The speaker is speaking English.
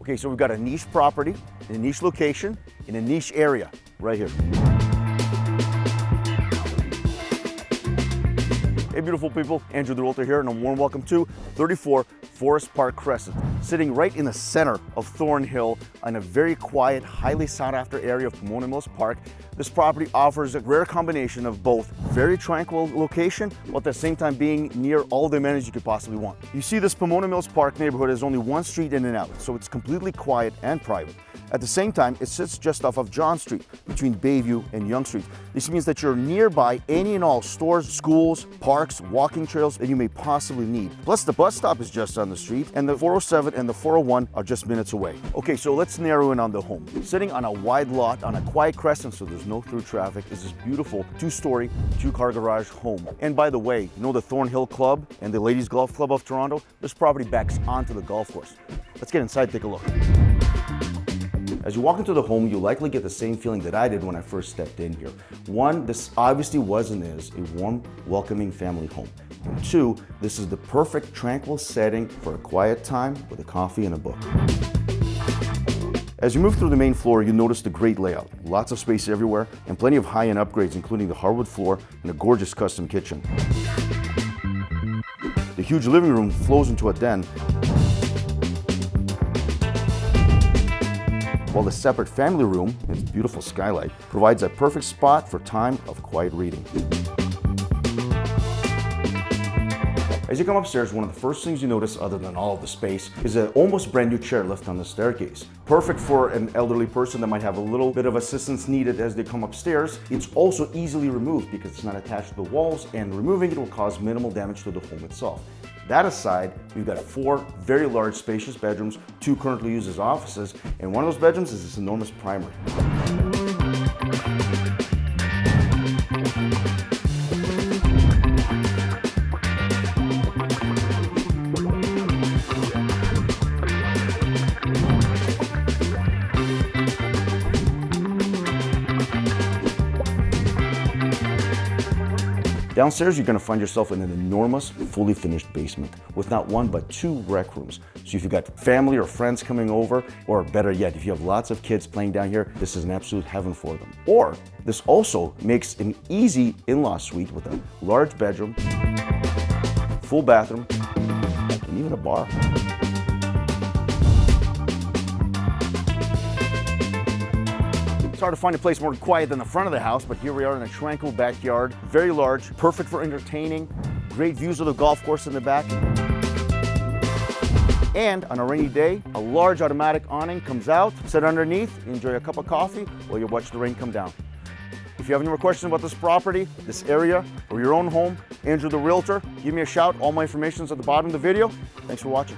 Okay, so we've got a niche property, in a niche location, in a niche area, right here. Hey beautiful people, Andrew the Realtor here, and a warm welcome to 34 Forest Park Crescent, sitting right in the center of Thornhill in a very quiet, highly sought after area of Pomona Mills Park. This property offers a rare combination of both very tranquil location, while at the same time being near all the amenities you could possibly want. You see, this Pomona Mills Park neighborhood is only one street in and out, so it's completely quiet and private. At the same time, it sits just off of John Street, between Bayview and Yonge Street. This means that you're nearby any and all stores, schools, parks, walking trails that you may possibly need. Plus, the bus stop is just on the street, and the 407 and the 401 are just minutes away. Okay, so let's narrow in on the home. Sitting on a wide lot on a quiet crescent, so there's no through traffic, is this beautiful two-story, two-car garage home. And by the way, you know the Thornhill Club and the Ladies Golf Club of Toronto? This property backs onto the golf course. Let's get inside and take a look. As you walk into the home, you'll likely get the same feeling that I did when I first stepped in here. One, this obviously was and is a warm, welcoming family home. And two, this is the perfect tranquil setting for a quiet time with a coffee and a book. As you move through the main floor, you notice the great layout. Lots of space everywhere and plenty of high-end upgrades, including the hardwood floor and a gorgeous custom kitchen. The huge living room flows into a den, while the separate family room, its beautiful skylight, provides a perfect spot for time of quiet reading. As you come upstairs, one of the first things you notice, other than all of the space, is an almost brand new chairlift on the staircase. Perfect for an elderly person that might have a little bit of assistance needed as they come upstairs. It's also easily removed because it's not attached to the walls, and removing it will cause minimal damage to the home itself. That aside, we've got 4 very large, spacious bedrooms, 2 currently used as offices, and one of those bedrooms is this enormous primary. Downstairs, you're going to find yourself in an enormous, fully finished basement with not one but 2 rec rooms. So if you've got family or friends coming over, or better yet, if you have lots of kids playing down here, this is an absolute heaven for them. Or this also makes an easy in-law suite with a large bedroom, full bathroom, and even a bar. It's hard to find a place more quiet than the front of the house, but here we are in a tranquil backyard, very large, perfect for entertaining, great views of the golf course in the back. And on a rainy day, a large automatic awning comes out, sit underneath, enjoy a cup of coffee while you watch the rain come down. If you have any more questions about this property, this area, or your own home, Andrew the Realtor, give me a shout. All my information is at the bottom of the video. Thanks for watching.